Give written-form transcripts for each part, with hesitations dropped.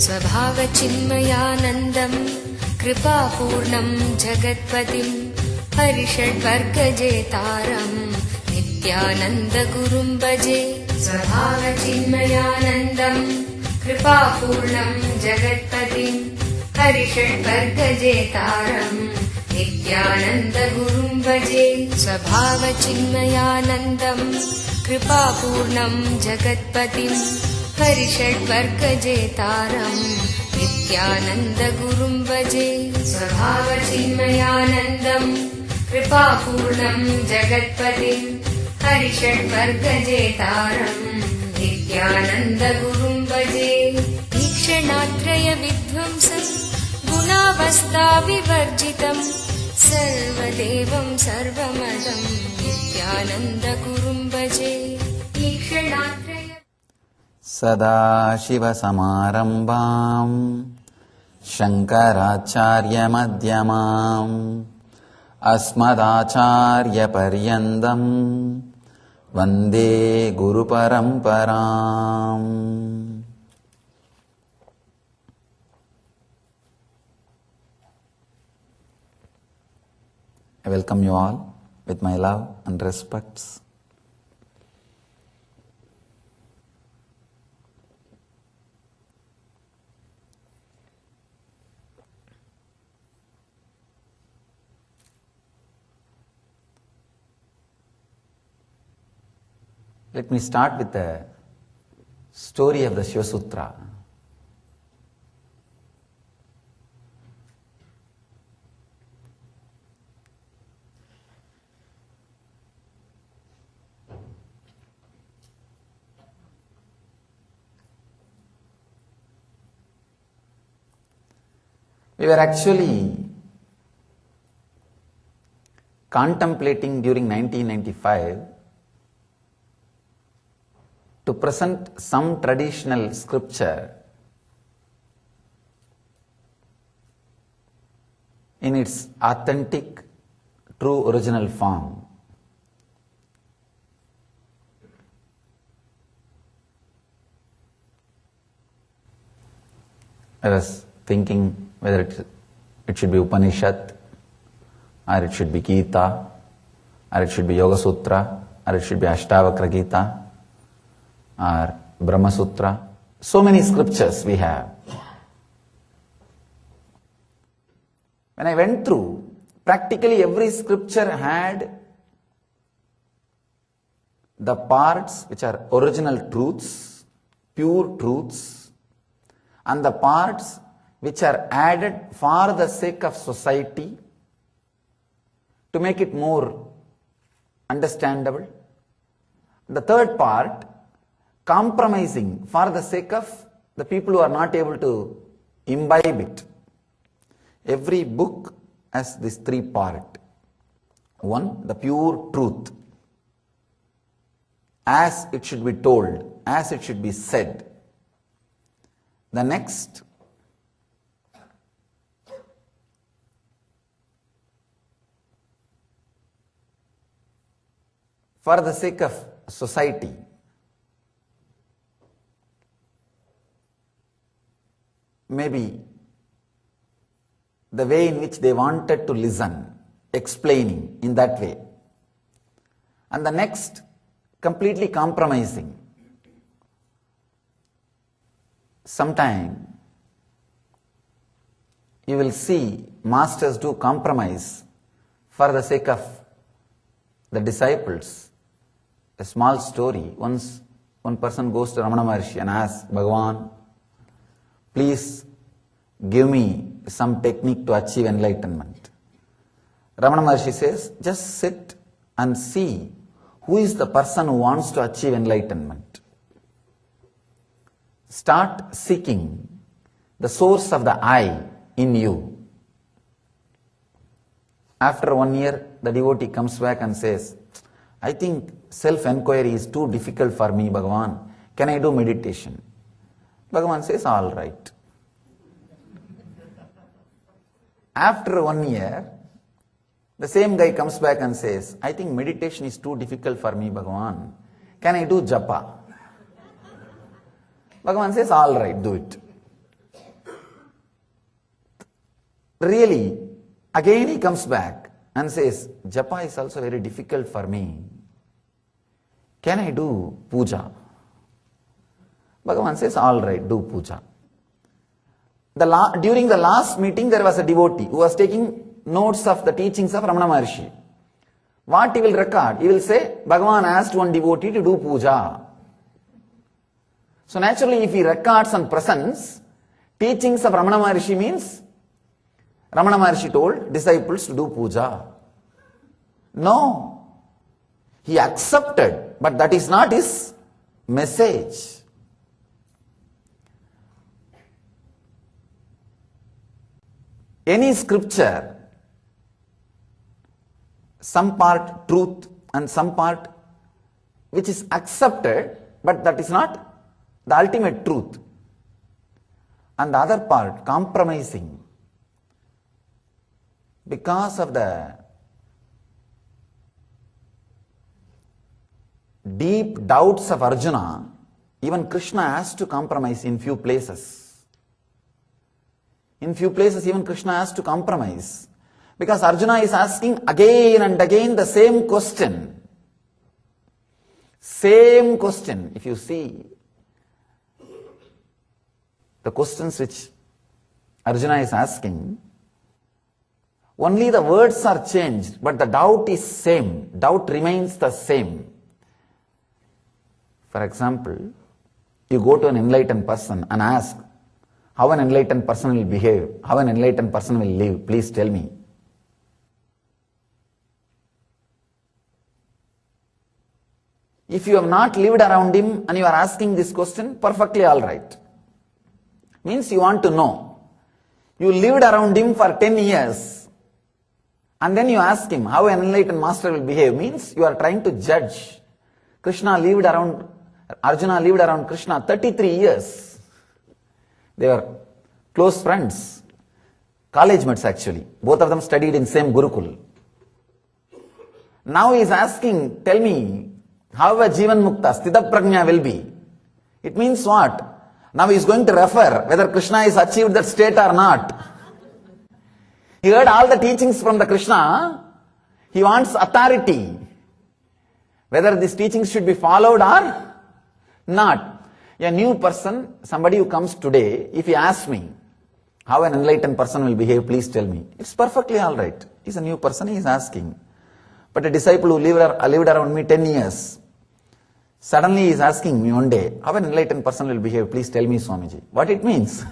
स्वभावचिन्मयानन्दं कृपापूर्णं जगत्पतिं हरिषड्वर्गजेतारं नित्यानन्दगुरुं भजे। स्वभावचिन्मयानन्दं कृपापूर्णं जगत्पतिं हरिषड्वर्गजेतारं नित्यानन्दगुरुं भजे। स्वभावचिन्मयानन्दं कृपापूर्णं जगत्पतिं हरिषड्वर्गजेतारं नित्यानन्दगुरुं भजे। स्वभावचिन्मयानन्दं कृपापूर्णं जगत्पतिं हरिषड्वर्गजेतारं नित्यानन्दगुरुं भजे। ईक्षणात्रयविध्वंसं गुणावस्थाविवर्जितं सर्वदेवं सर्वमदं नित्यानन्दगुरुं भजे। सदाशिवसमारम्भाम् शङ्कराचार्यमध्यमाम् अस्मदाचार्यपर्यन्तम् वन्दे गुरुपरम्पराम्। I welcome you all with my love and respects. Let me start with the story of the Shiva Sutra. We were actually contemplating during 1995 to present some traditional scripture in its authentic, true original form. I was thinking whether it should be Upanishad, or it should be Gita, or it should be Yoga Sutra, or it should be Ashtavakra Gita, or Brahma Sutra. So many scriptures we have. When I went through, practically every scripture had the parts which are original truths, pure truths, and the parts which are added for the sake of society to make it more understandable. The third part, compromising for the sake of the people who are not able to imbibe it. Every book has these three parts. One, the pure truth, as it should be told, as it should be said. The next, for the sake of society. Maybe the way in which they wanted to listen, explaining in that way. And the next, completely compromising. Sometime you will see masters do compromise for the sake of the disciples. A small story. Once one person goes to Ramana Maharshi and asks, Bhagavan, please give me some technique to achieve enlightenment. Ramana Maharshi says, just sit and see who is the person who wants to achieve enlightenment. Start seeking the source of the I in you. After 1 year, the devotee comes back and says, I think self-enquiry is too difficult for me, Bhagavan. Can I do meditation? Bhagavan says, all right. After 1 year, the same guy comes back and says, I think meditation is too difficult for me, Bhagavan. Can I do japa? Bhagavan says, all right, do it. really, again he comes back and says, Japa is also very difficult for me. Can I do puja? Bhagavan says, all right, do puja. During the last meeting, there was a devotee who was taking notes of the teachings of Ramana Maharshi. What he will record? He will say, Bhagavan asked one devotee to do puja. So naturally, if he records and presents teachings of Ramana Maharshi, means Ramana Maharshi told disciples to do puja. No. He accepted, but that is not his message. Any scripture, some part truth and some part which is accepted, but that is not the ultimate truth. And the other part, compromising. Because of the deep doubts of Arjuna, even Krishna has to compromise in few places. In few places, even Krishna has to compromise. Because Arjuna is asking again and again the same question. Same question. If you see the questions which Arjuna is asking, only the words are changed, but the doubt is same. Doubt remains the same. For example, you go to an enlightened person and ask, how an enlightened person will behave, how an enlightened person will live, please tell me. If you have not lived around him and you are asking this question, perfectly all right. Means you want to know. You lived around him for 10 years and then you ask him how an enlightened master will behave, means you are trying to judge. Arjuna lived around Krishna 33 years. They were close friends, college mates actually. Both of them studied in same Gurukul. Now he is asking, tell me, how a Jivan Mukta, Sthita Prajna will be. It means what? Now he is going to refer whether Krishna has achieved that state or not. He heard all the teachings from the Krishna. He wants authority. Whether these teachings should be followed or not. A new person, somebody who comes today, if he asks me, how an enlightened person will behave, please tell me. It's perfectly all right. He's a new person, he is asking. But a disciple who lived around me 10 years, suddenly he is asking me one day, how an enlightened person will behave, please tell me, Swamiji. What it means?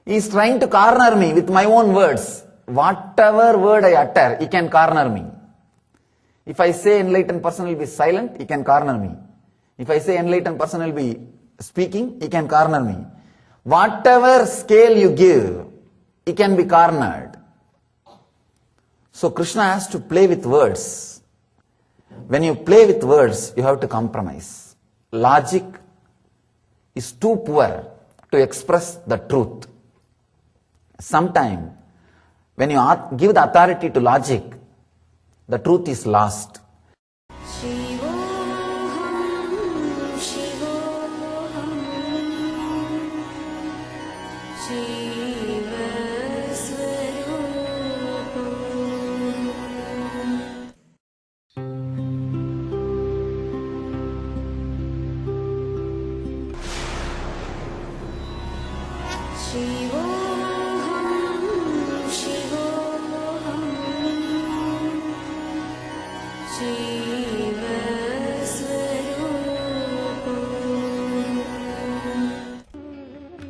He is trying to corner me with my own words. Whatever word I utter, he can corner me. If I say enlightened person will be silent, he can corner me. If I say enlightened person will be speaking, he can corner me. Whatever scale you give, he can be cornered. So Krishna has to play with words. When you play with words, you have to compromise. Logic is too poor to express the truth. Sometimes, when you give the authority to logic, the truth is lost.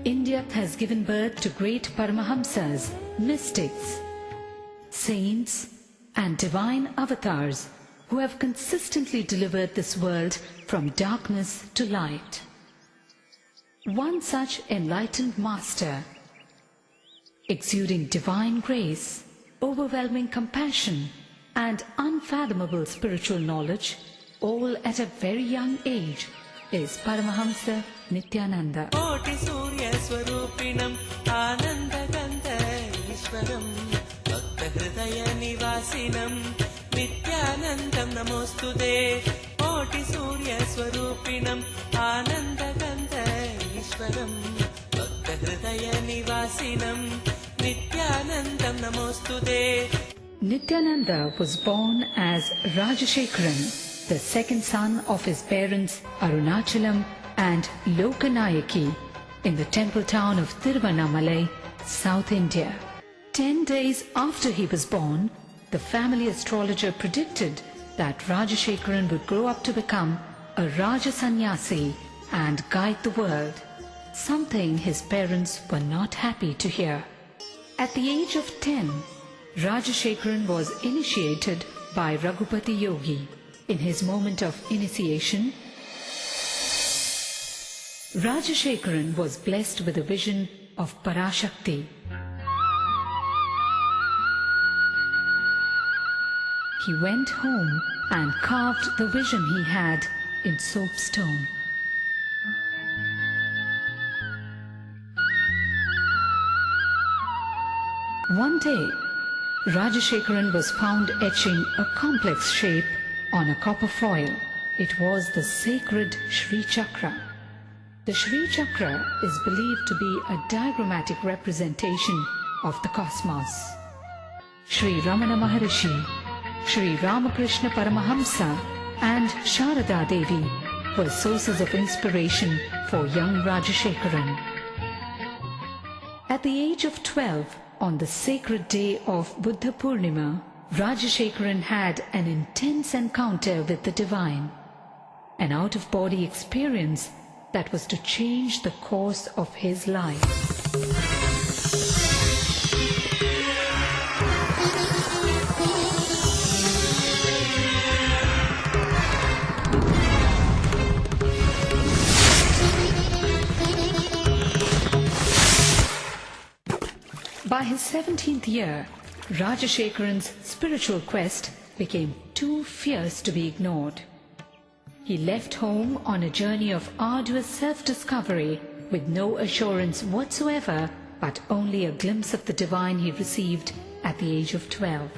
India has given birth to great Paramahamsas, mystics, saints and divine avatars who have consistently delivered this world from darkness to light. One such enlightened master, exuding divine grace, overwhelming compassion and unfathomable spiritual knowledge, all at a very young age, is Paramahamsa Nithyananda. Koti Surya Swarupinam Anandagandha Ishwaram Bhakta Hridaya Nivasinam Nithyanandam Namostude. Koti Surya Swarupinam Anandagandha Ishwaram Bhakta Hridaya Nivasinam Nithyanandam Namostude. Nithyananda was born as Rajashekharan, the second son of his parents Arunachalam and Lokanayaki, in the temple town of Tiruvannamalai, South India. 10 days after he was born, the family astrologer predicted that Rajashekharan would grow up to become a Raja Sannyasi and guide the world, something his parents were not happy to hear. At the age of 10, Rajashekharan was initiated by Raghupati Yogi. In his moment of initiation, Rajashekharan was blessed with a vision of Parashakti. He went home and carved the vision he had in soapstone. One day, Rajashekharan was found etching a complex shape on a copper foil. It was the sacred Shri Chakra. The Shri Chakra is believed to be a diagrammatic representation of the cosmos. Sri Ramana Maharishi, Sri Ramakrishna Paramahamsa and Sharada Devi were sources of inspiration for young Rajashekharan. At the age of 12, on the sacred day of Buddha Purnima, Rajashekharan had an intense encounter with the divine, an out-of-body experience that was to change the course of his life. By his 17th year, Rajashekharan's spiritual quest became too fierce to be ignored. He left home on a journey of arduous self-discovery with no assurance whatsoever, but only a glimpse of the divine he received at the age of 12.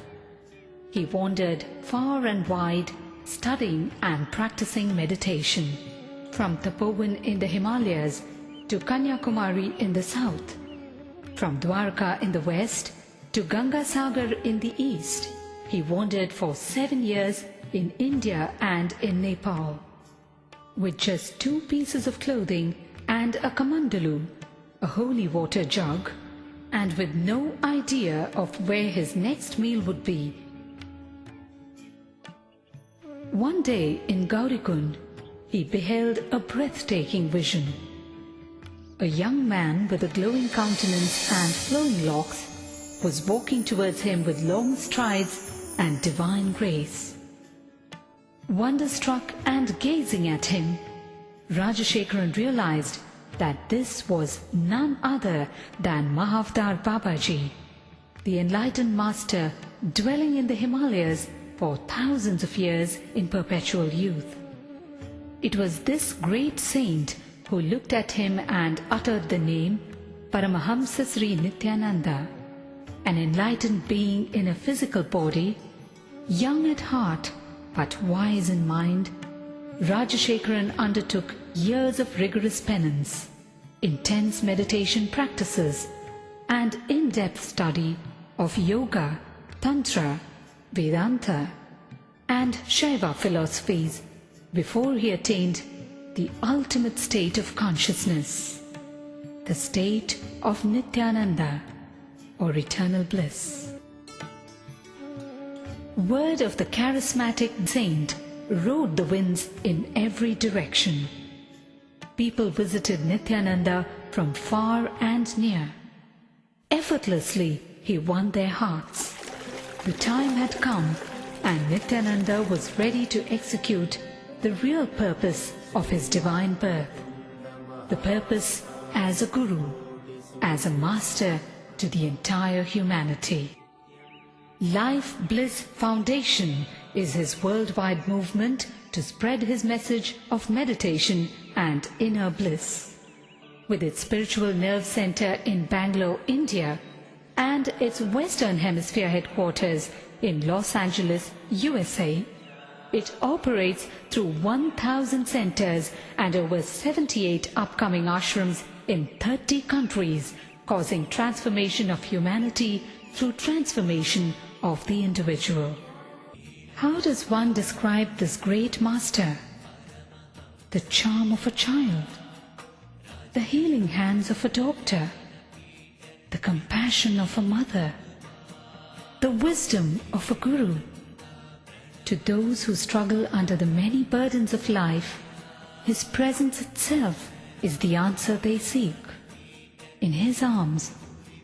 He wandered far and wide, studying and practicing meditation, from Tapovan in the Himalayas to Kanyakumari in the south, from Dwarka in the west to Gangasagar in the east. He wandered for 7 years in India and in Nepal. With just 2 pieces of clothing and a kamandalu, a holy water jug, and with no idea of where his next meal would be. One day in Gaurikund, he beheld a breathtaking vision. A young man with a glowing countenance and flowing locks was walking towards him with long strides and divine grace. Wonderstruck and gazing at him, Rajashekharan realized that this was none other than Mahavdar Babaji, the enlightened master dwelling in the Himalayas for thousands of years in perpetual youth. It was this great saint who looked at him and uttered the name Paramahamsa Sri Nithyananda, an enlightened being in a physical body, young at heart but wise in mind. Rajashekharan undertook years of rigorous penance, intense meditation practices, and in-depth study of yoga, tantra, Vedanta, and Shiva philosophies before he attained the ultimate state of consciousness, the state of Nithyananda, or eternal bliss. Word of the charismatic saint rode the winds in every direction. People visited Nithyananda from far and near. Effortlessly, he won their hearts. The time had come, and Nithyananda was ready to execute the real purpose of his divine birth, the purpose as a guru, as a master to the entire humanity. Life Bliss Foundation is his worldwide movement to spread his message of meditation and inner bliss. With its spiritual nerve center in Bangalore, India, and its Western Hemisphere headquarters in Los Angeles, USA, It operates through 1,000 centers and over 78 upcoming ashrams in 30 countries, causing transformation of humanity through transformation of the individual. How does one describe this great master? The charm of a child, the healing hands of a doctor, the compassion of a mother, the wisdom of a guru. To those who struggle under the many burdens of life, his presence itself is the answer they seek. In his arms,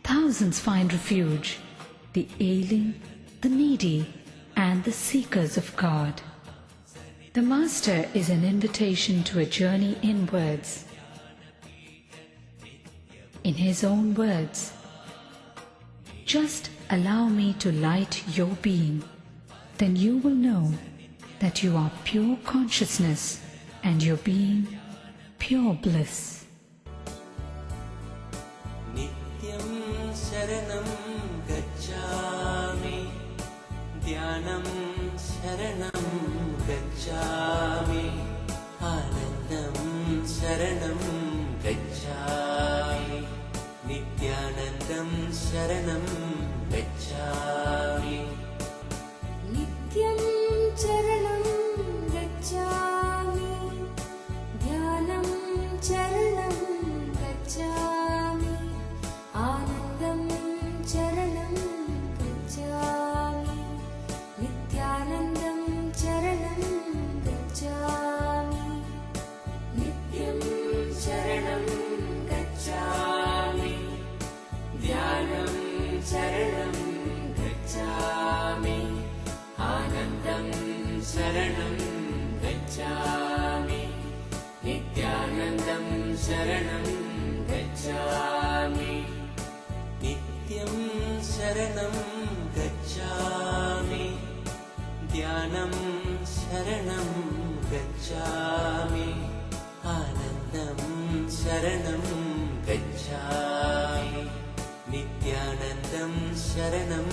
thousands find refuge, the ailing, the needy, and the seekers of God. The Master is an invitation to a journey inwards. In his own words, "Just allow me to light your being, then you will know that you are pure consciousness and your being pure bliss." नित्यं शरणं गच्छामि ध्यानं शरणं गच्छामि आनन्दं शरणं गच्छामि नित्यानन्दं शरणं गच्छामि नित्यं चरणं गच्छामि ध्यानं चरणं गच्छामि आनन्दं चरणं गच्छामि नित्यानन्दं चरणं गच्छामि नित्यं शरणं गच्छामि ध्यानं शरणं गच्छामि आनन्दं शरणं गच्छामि नित्यानन्दं शरणं गच्छामि नित्यं शरणं गच्छामि ध्यानं शरणं गच्छामि आनन्दं शरणं गच्छामि नित्यानन्दं शरणं